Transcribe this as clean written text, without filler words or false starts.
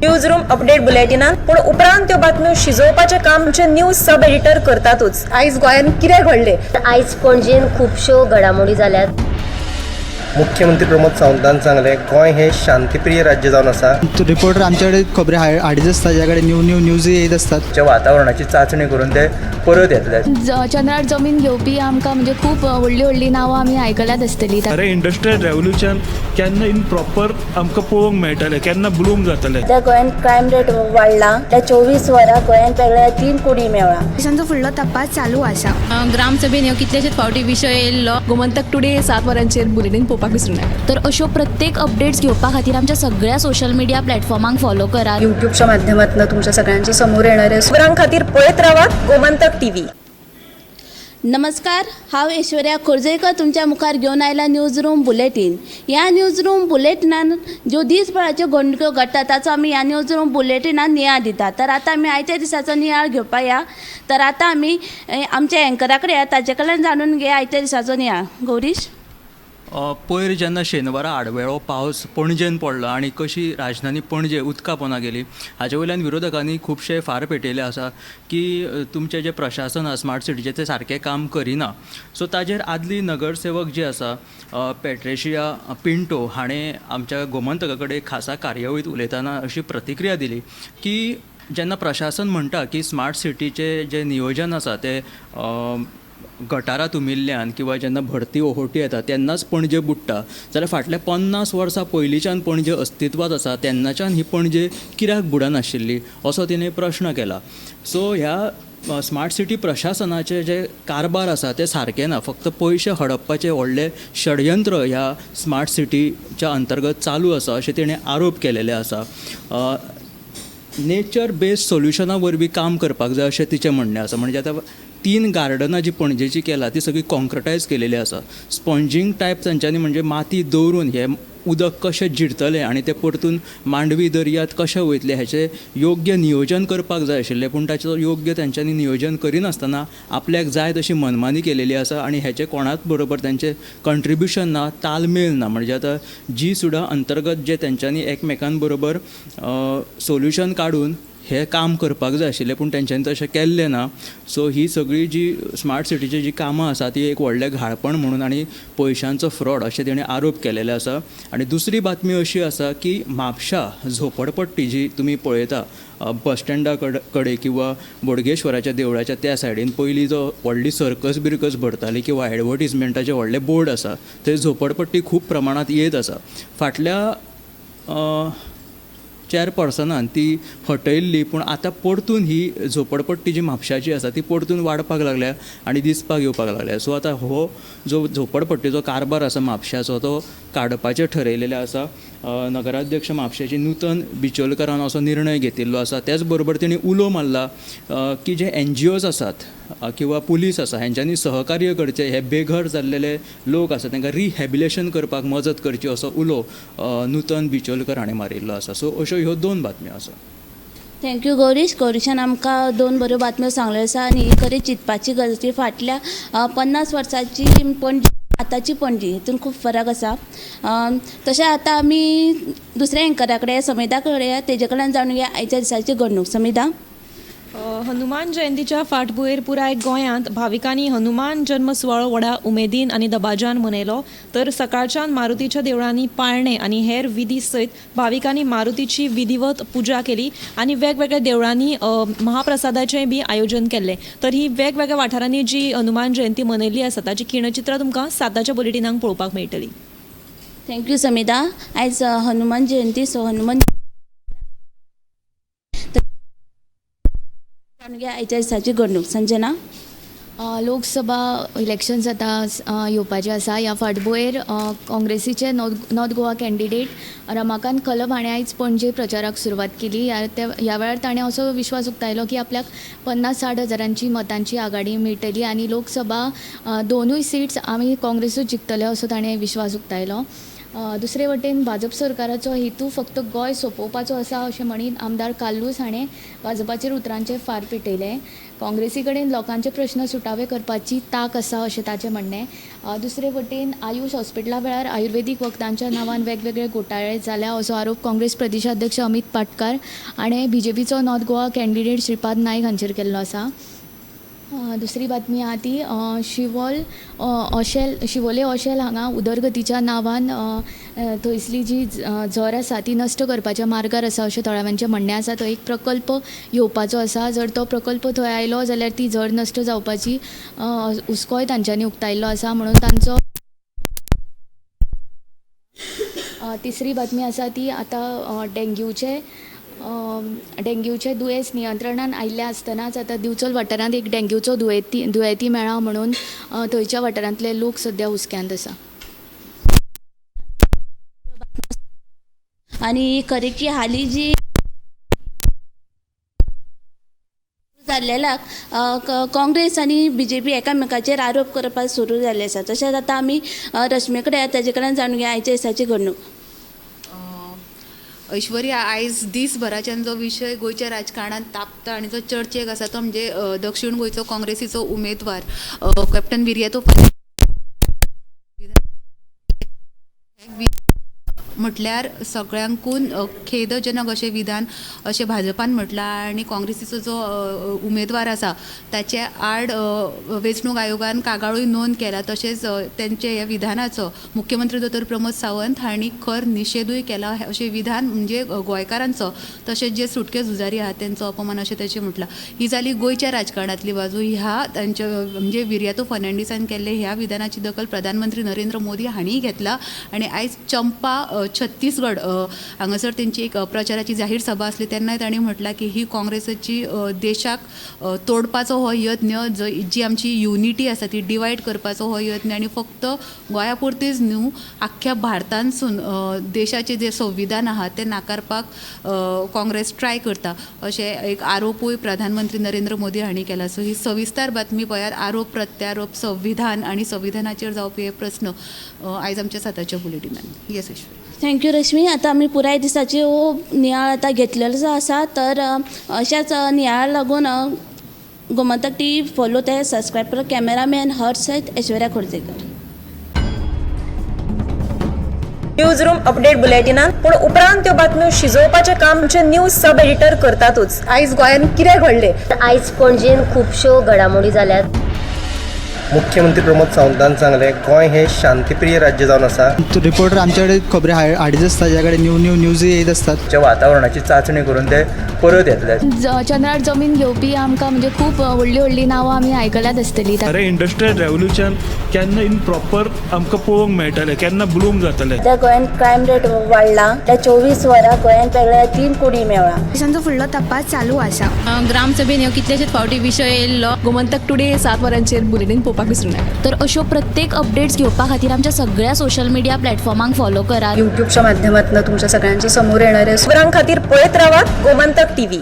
News room update बुलेटिनात पूण उपरांत त्यो बातम्यो शिजोवपाचें काम आमचे न्यूज सब एडिटर करतातूच। आयज गोंयांत कितें घडलें? आयज पणजेन खुबश्यो घडामोडी जाल्यात। मुख्यमंत्री प्रमोद सावंतान सांगलें गोंय हे शांतीप्रिय राज्य जावन आसा। रिपोर्टर आमच्याकडे खबरी हाडीत आसता, ज्याकडे न्यूज येत असतात। जे वातावरणाची चाचणी करून ते परत येतले। चंद्रार जमीन घेवपी आमकां म्हणजे खूब व्हडली नांवां आमी आयकल्यात आसतली। अरे इंडस्ट्रियल रेवल्युशन केन्ना इन प्रॉपर आमकां पळोवंक मेळटलें, केन्ना ब्लूम जातलें। त्या गोंयांत क्रायम रेट वाडला। त्या 24 वरां गोंयांत वेगळ्या 3 कुडी मेळ्ळा। देशांचो फुडलो तपास चालू आसा। ग्रामसभेन ह्यो कितलेशेच फावटी विशय येयल्लो। गोमंतक टुडे 7 वरांचेर बुलेटिन पळोवपाक विसरूं नाका। तर अश्यो प्रत्येक अपडेट्स घेवपा खातीर आमच्या सगळ्या सोशल मिडिया प्लॅटफॉर्मांक फॉलो करात। युट्यूबच्या माध्यमातून तुमच्या सगळ्यांच्या समोर येणारे खबरां खातीर पळयत रावात गोमंतक टीव्ही। नमस्कार, हांव ऐश्वर्या खोर्जेकर तुमच्या मुखार घेवन आयला न्यूज रूम बुलेटिन। ह्या न्यूज रूम बुलेटिनान ज्यो दिसभराच्यो घडणुको घडटा ताचो आमी ह्या न्यूज रूम बुलेटिनान नियाळ दिता। तर आतां आमी आयच्या दिसाचो नियाळ घेवपा या। तर आतां आमी आमच्या एंकरा कडेन ताचे कडल्यान जाणून घेया आयच्या दिसाचो नियाळ। गौरीश, पयर जेन्ना शेनवारा आडवेळो पावस पणजेन पडलो आनी कशी राजधानी पणजे उदका पोंदा गेली, हाचे वयल्यान विरोधकांनी खुबशे फार पेटयले आसा की तुमचें जें प्रशासन आसा स्मार्ट सिटीचें तें सारकें काम करिना। सो ताजेर आदली नगरसेवक जी आसा पेट्रेशिया पिंटो हाणें आमच्या गोमंतका कडेन खासा कार्यावळींत उलयतना अशी प्रतिक्रिया दिली की जेन्ना प्रशासन म्हणटा की स्मार्ट सिटीचें जें नियोजन आसा तें गटारां तुमिल्ल्यान किंवा जेन्ना भरती ओहोटी येता तेन्नाच पणजे बुडटा, जाल्यार फाटल्या 50 वर्सां पयलींच्यान पणजे अस्तित्वांत आसा तेन्नाच्यान ही पणजे कित्याक बुडनाशिल्ली असो तिणें प्रश्न केला। सो ह्या स्मार्ट सिटी प्रशासनाचे जे कारभार आसा ते सारके ना, फक्त पयशे हडपपाचें व्हडलें षडयंत्र ह्या स्मार्ट सिटीच्या अंतर्गत चालू आसा अशें तिणें आरोप केलेले आसा। नेचर बेस्ड सोल्युशना वरवीं काम करपाक जाय अशें तिचें म्हणणें आसा। म्हणजे आतां 3 गार्डनां जी पणजेची केला ती सगळी कॉन्क्रिटायज केलेली आसा। स्पॉन्जिंग टायप तांच्यांनी म्हणजे माती दवरून हे उदक कशें जिरतलें आनी ते परतून मांडवी दर्यांत कशें वयतले हाचें योग्य नियोजन करपाक जाय आशिल्लें, पूण ताचें योग्य तांच्यांनी नियोजन करिनासतना आपल्याक जाय तशी मनमानी केलेली आसा आनी हेचें कोणाच बरोबर तांचें कंट्रिब्युशन ना, तालमेल ना। म्हणजे आतां जी सुद्दां अंतर्गत जे तांच्यांनी एकमेकां बरोबर सोल्युशन काडून हे काम करपाक जाय आशिल्लें पूण तेंच्यांनी तशें केल्लें ना। सो ही सगळी जी स्मार्ट सिटीची जी कामां आसा ती एक व्हडलें घाळपण म्हणून आनी पयशांचो फ्रॉड अशें तेणें आरोप केलेले आसा। आनी दुसरी बातमी अशी आसा की म्हापशा झोपडपट्टी जी तुमी पळयता बस स्टँडा कडेन किंवा बोडगेश्वराच्या देवळाच्या त्या सायडीन पयलीं जो व्हडली सर्कस बिरकस भरताली किंवा एडवर्टिजमेंटाचे व्हडले बोर्ड आसा थंय झोपडपट्टी खूब प्रमाणांत येत आसा। फाटल्या चेअरपर्सनान ती हटयल्ली, पूण आतां परतून ही झोपडपट्टी जी म्हापशाची आसा ती परतून वाडपाक लागल्या आनी दिसपाक येवपाक लागल्या। सो आतां हो जो झोपडपट्टीचो कारभार आसा म्हापशाचो तो काडपाचें ठरयलेलें आसा। नगराध्यक्ष म्हापशेची नूतन बिचोलकरान असो निर्णय घेतिल्लो आसा। त्याच बरोबर तेणी उलो मारला की जे NGOs आसात किंवा पुलीस आसा हांच्यांनी सहकार्य करचें, हे बेघर जाल्लेले लोक आसा तांकां रिहॅबिलेशन करपाक मजत करची असो उलो नूतन बिचोलकर हाणें मारिल्लो आसा। सो अश्यो ह्यो 2 बातम्यो आसा। थँक्यू गौरीश। गौरीशान आमकां 2 बऱ्यो बातम्यो सांगल्यो आसा आनी ही खरी चिंतपाची गरज की फाटल्या 50 वर्सांची पणजी आतांची पणजी हितून खूब फरक आसा। तशें आतां आमी दुसऱ्या एंकरा कडेन समिता कडेन तेजे कडल्यान जाणून घेया आयच्या दिसाची घडणूक। समिता, हनुमान जयंतीच्या फाटभुंयेर पुराय गोंयांत भाविकांनी हनुमान जल्म सुवाळो व्हडा उमेदीन आनी दबाज्यान मनयलो। तर सकाळच्यान मारुतीच्या देवळांनी पाळणे आनी हेर विधी सयत भाविकांनी मारुतीची विधिवत पुजा केली आनी वेगवेगळ्या देवळांनी महाप्रसादाचें बी आयोजन केल्लें। तर ही वेगवेगळ्या वाठारांनी जी हनुमान जयंती मनयल्ली आसा ताची खिणचित्रां तुमकां 7च्या बुलेटिनांक पळोवपाक मेळटली। थँक्यू समिता। आयज हनुमान जयंती, सो हनुमान आयच्या दिसाची घडणूक। संजना, लोकसभा इलेक्शन्स आतां येवपाचे आसा। ह्या फाटभुंयेर काँग्रेसीचे north Goa candidate Ramakant club हाणें आयज पणजे प्रचाराक सुरवात केली। ह्या वेळार ताणें असो विश्वास उक्तायलो की आपल्याक 50-60 हजारांची मतांची आघाडी मेळटली आनी लोकसभा 2 सीट्स आमी काँग्रेसूच जिखतले असो ताणें विश्वास उक्तायलो। दुसरे वटेन भाजप सरकाराचो हेतू फक्त गोंय सोंपोवपाचो आसा अशें म्हणीत आमदार काल्लूस हाणें भाजपाचेर उतरांचे फार पेटयले. काँग्रेसी कडेन लोकांचे प्रश्न सुटावे करपाची तांक आसा अशें ताचें म्हणणें. दुसरे वटेन आयुश हॉस्पिटला वेळार आयुर्वेदीक वखदांच्या नांवान वेगवेगळे घोटाळे जाल्या असो आरोप काँग्रेस प्रदेशाध्यक्ष अमित पाटकार हाणें BJPचो नॉर्थ गोवा कॅन्डिडेट श्रीपाद नायक हांचेर केल्लो आसा. दुसरी बातमी आहा ती शिवोले ऑशेल हांगा उदरगतीच्या नांवान थंयसली जी झर आसा ती नश्ट करपाच्या मार्गार आसा अशें थोड्यांचें म्हणणें आसा. तो एक प्रकल्प येवपाचो आसा. जर तो प्रकल्प थंय आयलो जाल्यार ती झर नश्ट जावपाची हुस्कोय तांच्यांनी उक्तायल्लो आसा म्हणून तांचो. तिसरी बातमी आसा ती आतां डेंग्यूचे दुयेंस नियंत्रणान आयिल्ले आसतनाच आतां दिवचल वाठारांत एक डेंग्यूचो दुयेंती मेळ्ळा म्हणून थंयच्या वाठारांतले लोक सद्या हुस्क्यांत आसा. आणि खरेची हाली जी जाल्लेल्याक काँग्रेस आनी BJP एकामेकाचेर आरोप करपाक सुरू जाल्ले आसा. तशेंच आतां आमी रश्मी कडेन ताजे कडेन जाणून घेवया आयच्या दिसाची घडणूक. ऐश्वर्या, आयज दिसभराच्यान जो विशय गोंयच्या राजकारणात तापता आनी जो चर्चेक आसा तो म्हणजे दक्षिण गोंयचो काँग्रेसीचो उमेदवार कॅप्टन विर्यातो म्हटल्यार सगळ्यांकून खेदजनक अशें विधान अशें भाजपान म्हटलां आनी काँग्रेसीचो जो उमेदवार आसा ताचे आड वेंचणूक आयोगान कागाळूय नोंद केला. तशेंच तेंचे ह्या विधानाचो मुख्यमंत्री दोतोर प्रमोद सावंत हांणी खर निशेधूय केला. अशें विधान म्हणजे गोंयकारांचो तशेंच जे सुटके झुजारी आहात तेंचो अपमान अशें ताचें म्हटलां. ही जाली गोंयच्या राजकारणांतली बाजू. ह्या तांच्या म्हणजे विर्यातो फर्नांडीसान केल्ले ह्या विधानाची दखल प्रधानमंत्री नरेंद्र मोदी हांणीय घेतला आनी आयज चंपा छत्तीसगड हांगासर तेंची एक प्रचाराची जाहीर सभा आसली तेन्नाय तांणी म्हटलां की ही काँग्रेसीची देशाक तोडपाचो हो यत्न, जी आमची युनिटी आसा ती डिवायड करपाचो हो यत्न आनी फक्त गोंया पुरतीच न्हू आख्ख्या भारतांतसून देशाचें जें संविधान आहा तें नाकारपाक काँग्रेस ट्राय करता अशें एक आरोपूय प्रधानमंत्री नरेंद्र मोदी हांणी केला. सो ही सविस्तर बातमी पळयात. आरोप प्रत्यारोप संविधान आनी संविधानाचेर जावपी हे प्रस्न आयज आमच्या साताच्या बुलेटिनान. येस ऐश्वर्या. थँक्यू रश्मी. आता आमी पुराय दिसाची नियाळ आतां घेतलेलो आसा. तर अशाच नियाळ लागून गोमंतक TV फॉलो ते सबस्क्रायब करा. कॅमेरामॅन हर्ष सयत ऐश्वर्या खोर्जेकर. न्यूज रूम अपडेट बुलेटिनान पूण उपरांत त्यो बातम्यो शिजोवपाचें काम आमचे न्यूज सब एडिटर करतातूच. आयज गोंयान कितें घडलें? आयज पणजेन खुबश्यो घडामोडी जाल्यात. मुख्यमंत्री प्रमोद सावंतान सांगलें गोंय हें शांतीप्रिय राज्य जावन आसा. रिपोर्टर आमचे कडेन खबरी हाडीत आसता, ज्या कडेन न्यूज येत असतात. जे वातावरणाची चांचणी करून ते परत येतले. चंद्रार जमीन घेवपी आमकां म्हणजे खूब व्हडली नांवां आमी आयकल्यात आसतलीं. अरे इंडस्ट्रियल रेव्होल्युशन केन्ना इन प्रॉपर आमकां पळोवंक मेळटलें, केन्ना ब्लूम जातलें. त्या गोंयान क्रायम रेट वाडला. त्या 24 वरां गोंयान पेगळ्या 3 कुडी मेळ्ळा. देशांचो फुडलो तपास चालू आसा. ग्रामसभेन ह्यो कितलेशेच फावटी विशय येयल्लो. गोमंतक टुडे 7 वरांचेर बुलेटिन पळोवपाक विसरूं नाका. तर अश्यो प्रत्येक अपडेट्स घेवपा खातीर आमच्या सगळ्या सोशल मिडिया प्लॅटफॉर्मांक फॉलो करा. युट्यूबच्या माध्यमातून तुमच्या सगळ्यांच्या समोर येणाऱ्या खबरां खातीर पळयत रावात गोमंतक TV.